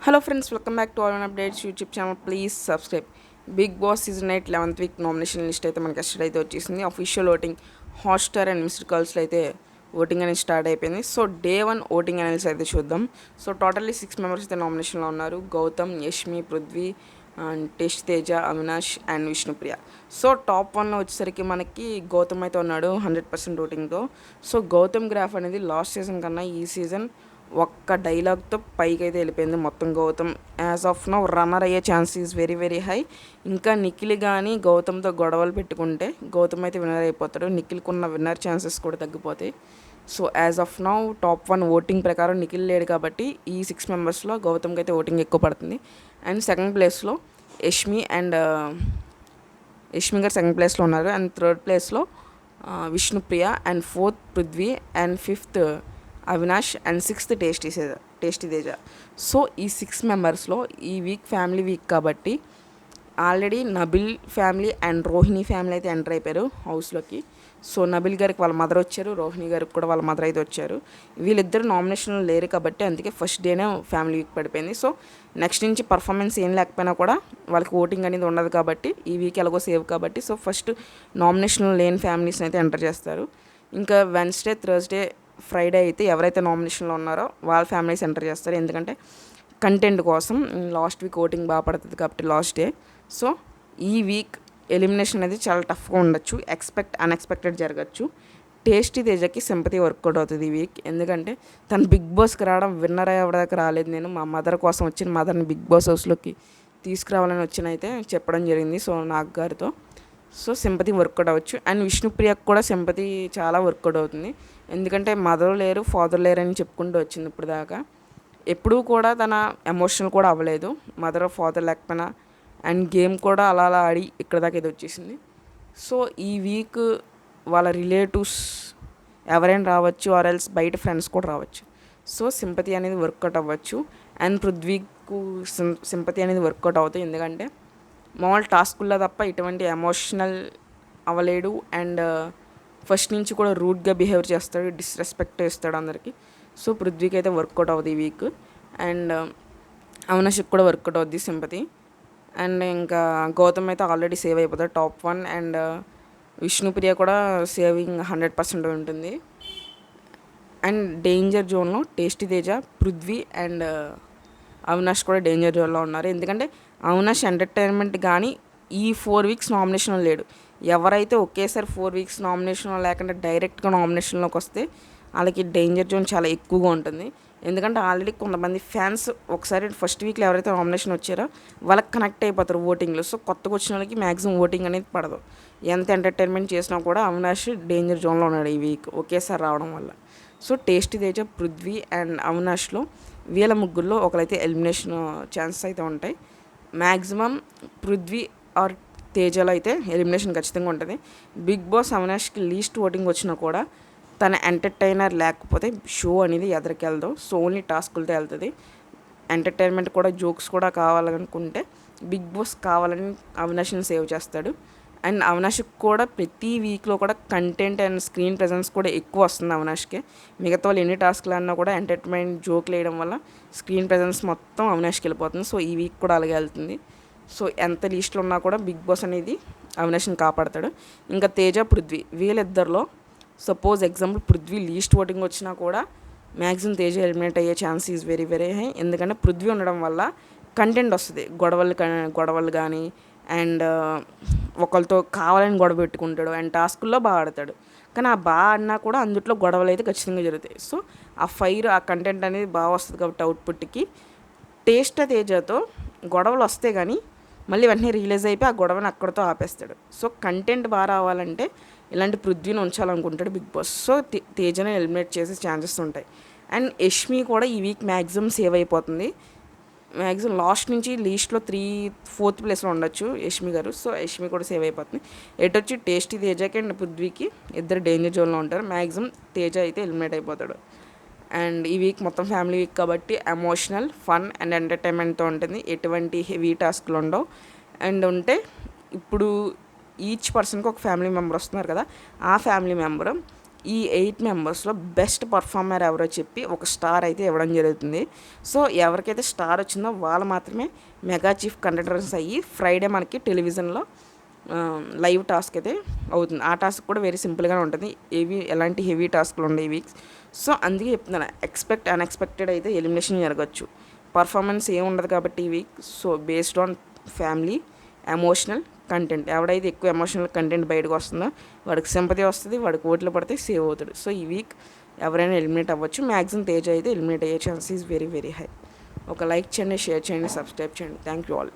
Hello friends, welcome back to All On Updates YouTube channel. Please subscribe. Big Boss Season 8 11th week nomination list అయితే మనకి yesterday అయితే వచ్చేసింది. Official voting Hotstar and missed కాల్స్లో అయితే voting అనేది start అయిపోయింది. So day 1 voting analysis అయితే చూద్దాం. సో టోటల్లీ 6 మెంబర్స్ అయితే నామినేషన్లో ఉన్నారు. Gautam, Yashmi, Prithvi and tasty Teja, Avinash and Vishnupriya. So top 1లో వచ్చేసరికి మనకి గౌతమ్ అయితే ఉన్నాడు 100% ఓటింగ్తో. సో గౌతమ్ గ్రాఫ్ అనేది లాస్ట్ సీజన్ కన్నా ఈ సీజన్ ఒక్క డైలాగ్తో పైకి అయితే వెళ్ళిపోయింది మొత్తం Gautam. As of now runner అయ్యే chance is very very high. ఇంకా నిఖిల్ కానీ గౌతమ్తో గొడవలు పెట్టుకుంటే గౌతమ్ అయితే విన్నర్ అయిపోతాడు. నిఖిల్కి ఉన్న విన్నర్ ఛాన్సెస్ కూడా తగ్గిపోతాయి. So as of now top 1 voting ప్రకారం నిఖిల్ లేడు కాబట్టి ఈ 6 మెంబర్స్లో గౌతమ్కి అయితే ఓటింగ్ ఎక్కువ పడుతుంది. అండ్ సెకండ్ ప్లేస్లో యష్మి గారు సెకండ్ ప్లేస్లో ఉన్నారు. అండ్ థర్డ్ ప్లేస్లో Vishnupriya and fourth Prithvi and fifth Avinash and sixth tasty Teja. So ఈ 6 మెంబర్స్లో ఈ వీక్ ఫ్యామిలీ వీక్ కాబట్టి already Nabil family and Rohini family అయితే ఎంటర్ అయిపోయారు హౌస్లోకి. సో నబిల్ గారికి వాళ్ళ మదర్ వచ్చారు, రోహిణి గారికి కూడా వాళ్ళ మదర్ అయితే వచ్చారు. వీళ్ళిద్దరు నామినేషన్లో లేరు కాబట్టి అందుకే ఫస్ట్ డేనే ఫ్యామిలీ వీక్ పడిపోయింది. సో నెక్స్ట్ నుంచి పర్ఫార్మెన్స్ ఏం లేకపోయినా కూడా వాళ్ళకి ఓటింగ్ అనేది ఉండదు కాబట్టి ఈ వీక్ ఎలాగో సేవ్ కాబట్టి సో ఫస్ట్ నామినేషన్లో లేని ఫ్యామిలీస్ని అయితే ఎంటర్ చేస్తారు. ఇంకా వెన్స్డే, థర్స్డే, ఫ్రైడే అయితే ఎవరైతే నామినేషన్లో ఉన్నారో వాళ్ళ ఫ్యామిలీస్ ఎంటర్ చేస్తారు. ఎందుకంటే కంటెంట్ కోసం లాస్ట్ వీక్ ఓటింగ్ బాగా పడుతుంది కాబట్టి లాస్ట్ డే. సో ఈ వీక్ ఎలిమినేషన్ అనేది చాలా టఫ్గా ఉండొచ్చు, అన్ఎక్స్పెక్టెడ్ జరగచ్చు. టేస్టీ తేజకి సింపతి వర్కౌట్ అవుతుంది ఈ వీక్. ఎందుకంటే తను బిగ్ బాస్కి రావడం విన్నర్ అయ్యేదాకా రాలేదు. నేను మా మదర్ కోసం వచ్చిన మదర్ని బిగ్ బాస్ హౌస్లోకి తీసుకురావాలని వచ్చిన అయితే చెప్పడం జరిగింది సో నాగ్ గారితో. సో సింపతి వర్కౌట్ అవ్వచ్చు. అండ్ విష్ణుప్రియకు కూడా సింపతి చాలా వర్కౌట్ అవుతుంది. ఎందుకంటే మదర్ లేరు, ఫాదర్ లేరు అని చెప్పుకుంటూ వచ్చింది ఇప్పుడు దాకా. ఎప్పుడూ కూడా తన ఎమోషనల్ కూడా అవ్వలేదు మదర్ ఫాదర్ లేకపోయినా. అండ్ గేమ్ కూడా అలా ఆడి ఇక్కడ దాకా ఇది వచ్చేసింది. సో ఈ వీక్ వాళ్ళ రిలేటివ్స్ ఎవరైనా రావచ్చు ఆర్ ఎల్స్ బయట ఫ్రెండ్స్ కూడా రావచ్చు. సో సింపతి అనేది వర్కౌట్ అవ్వచ్చు. అండ్ పృథ్వీకు సింపతి అనేది వర్కౌట్ అవుతాయి. ఎందుకంటే మామూలు టాస్కుల్లో తప్ప ఇటువంటి ఎమోషనల్ అవ్వలేడు. అండ్ ఫస్ట్ నుంచి కూడా రూడ్గా బిహేవ్ చేస్తాడు, డిస్రెస్పెక్ట్ చేస్తాడు అందరికీ. సో పృథ్వీకి అయితే వర్కౌట్ అవుతుంది ఈ వీక్. అండ్ అవినాష్కి కూడా వర్కౌట్ అవుద్ది సింపతి. అండ్ ఇంకా గౌతమ్ అయితే ఆల్రెడీ సేవ్ అయిపోతాడు టాప్ 1. అండ్ విష్ణుప్రియ కూడా సేవింగ్ 100% ఉంటుంది. అండ్ డేంజర్ జోన్లో టేస్టీ తేజ, పృథ్వీ అండ్ అవినాష్ కూడా డేంజర్ జోన్లో ఉన్నారు. ఎందుకంటే అవినాష్ ఎంటర్టైన్మెంట్ కానీ ఈ 4 వీక్స్ నామినేషన్లో లేడు. ఎవరైతే ఒకేసారి 4 వీక్స్ నామినేషన్లో లేకుండా డైరెక్ట్గా నామినేషన్లోకి వస్తే వాళ్ళకి డేంజర్ జోన్ చాలా ఎక్కువగా ఉంటుంది. ఎందుకంటే ఆల్రెడీ కొంతమంది ఫ్యాన్స్ ఒకసారి ఫస్ట్ వీక్లో ఎవరైతే నామినేషన్ వచ్చారో వాళ్ళకి కనెక్ట్ అయిపోతారు ఓటింగ్లో. సో కొత్తగా వచ్చిన వాళ్ళకి మ్యాక్సిమం ఓటింగ్ అనేది పడదు. ఎంత ఎంటర్టైన్మెంట్ చేసినా కూడా అవినాష్ డేంజర్ జోన్లో ఉన్నాడు ఈ వీక్ ఒకేసారి రావడం వల్ల. So tasty Teja, Prithvi and అవినాష్లో వీళ్ళ ముగ్గురులో ఒకరైతే ఎలిమినేషన్ ఛాన్సెస్ అయితే ఉంటాయి. మ్యాక్సిమం పృథ్వీ ఆర్ తేజలో అయితే ఎలిమినేషన్ ఖచ్చితంగా ఉంటుంది. బిగ్ బాస్ అవినాష్కి లీస్ట్ ఓటింగ్ వచ్చినా కూడా తన ఎంటర్టైనర్ లేకపోతే షో అనేది ఎదరికెళ్దాం. సో ఓన్లీ టాస్కులతో వెళ్తుంది. ఎంటర్టైన్మెంట్ కూడా జోక్స్ కూడా కావాలనుకుంటే బిగ్ బాస్ కావాలని అవినాష్ని సేవ్ చేస్తాడు. అండ్ అవినాష్కి కూడా ప్రతి వీక్లో కూడా కంటెంట్ అండ్ స్క్రీన్ ప్రెజెన్స్ కూడా ఎక్కువ వస్తుంది అవినాష్కి. మిగతా వాళ్ళు ఎన్ని టాస్క్లు అన్నా కూడా ఎంటర్టైన్మెంట్ జోక్లు వేయడం వల్ల స్క్రీన్ ప్రెజెన్స్ మొత్తం అవినాష్కి వెళ్ళిపోతుంది. సో ఈ వీక్ కూడా అలాగే వెళ్తుంది. సో ఎంత లీస్ట్లో ఉన్నా కూడా బిగ్ బాస్ అనేది అవినాష్ని కాపాడతాడు. ఇంకా తేజ, పృథ్వీ వీళ్ళిద్దరిలో suppose example Prithvi least voting వచ్చినా కూడా మ్యాక్సిమం తేజ ఎలిమినేట్ అయ్యే chance is very very high. ఎందుకంటే పృథ్వీ ఉండడం వల్ల కంటెంట్ వస్తుంది. గొడవలు కానీ అండ్ ఒకరితో కావాలని గొడవ పెట్టుకుంటాడు. అండ్ టాస్కుల్లో బాగా ఆడతాడు. కానీ ఆ బాగా ఆడినా కూడా అందుట్లో గొడవలు అయితే ఖచ్చితంగా జరుగుతాయి. సో ఆ ఫైర్, ఆ కంటెంట్ అనేది బాగా వస్తుంది కాబట్టి అవుట్పుట్కి టేస్ట్ తేజతో గొడవలు వస్తే కానీ మళ్ళీ వెంటనే రిలీజ్ అయిపోయి ఆ గొడవని అక్కడితో ఆపేస్తాడు. సో కంటెంట్ బాగా రావాలంటే ఇలాంటి పృథ్వీని ఉంచాలనుకుంటాడు బిగ్ బాస్. సో తేజను ఎలిమినేట్ చేసే ఛాన్సెస్ ఉంటాయి. అండ్ యష్మి కూడా ఈ వీక్ మ్యాక్సిమం సేవ్ అయిపోతుంది. మ్యాక్సిమం లాస్ట్ నుంచి లీస్ట్లో 4th ప్లేస్లో ఉండొచ్చు యష్మి గారు. సో యష్మి కూడా సేవ్ అయిపోతుంది. వచ్చి టేస్టీ తేజకి అండ్ పృథ్వీకి ఇద్దరు డేంజర్ జోన్లో ఉంటారు. మ్యాక్సిమం తేజ అయితే ఎలిమినేట్ అయిపోతాడు. అండ్ ఈ వీక్ మొత్తం ఫ్యామిలీ వీక్ కాబట్టి ఎమోషనల్, ఫన్ అండ్ ఎంటర్టైన్మెంట్తో ఉంటుంది. ఎటువంటి హెవీ టాస్క్లు ఉండవు. అండ్ ఉంటే ఇప్పుడు ఈచ్ పర్సన్కి ఒక ఫ్యామిలీ మెంబర్ వస్తున్నారు కదా, ఆ ఫ్యామిలీ మెంబర్ ఈ 8 మెంబర్స్లో బెస్ట్ పర్ఫార్మర్ ఎవరో చెప్పి ఒక స్టార్ అయితే ఇవ్వడం జరుగుతుంది. సో ఎవరికైతే స్టార్ వచ్చిందో వాళ్ళు మాత్రమే మెగా చీఫ్ కంటెండర్స్ అయ్యి ఫ్రైడే మనకి టెలివిజన్లో లైవ్ టాస్క్ అయితే అవుతుంది. ఆ టాస్క్ కూడా వెరీ సింపుల్గానే ఉంటుంది, ఎలాంటి హెవీ టాస్క్లు ఉండే వీక్స్. సో అందుకే చెప్తున్నాను, అన్ఎక్స్పెక్టెడ్ అయితే ఎలిమినేషన్ జరగచ్చు. పర్ఫార్మెన్స్ ఏమి ఉండదు కాబట్టి ఈ week. So based on family, emotional content, ఎవడైతే ఎక్కువ ఎమోషనల్ కంటెంట్ బయటకు వస్తుందో వాడికి సింపతి వస్తుంది, వాడికి ఓట్లు పడితే సేవ్ అవుతాడు. సో ఈ వీక్ ఎవరైనా ఎలిమినేట్ అవ్వచ్చు. మ్యాక్సిమం తేజ అయితే ఎలిమినేట్ అయ్యే chance is very very high. ఒక లైక్ చేయండి, షేర్ చేయండి, సబ్స్క్రైబ్ చేయండి. Thank you all.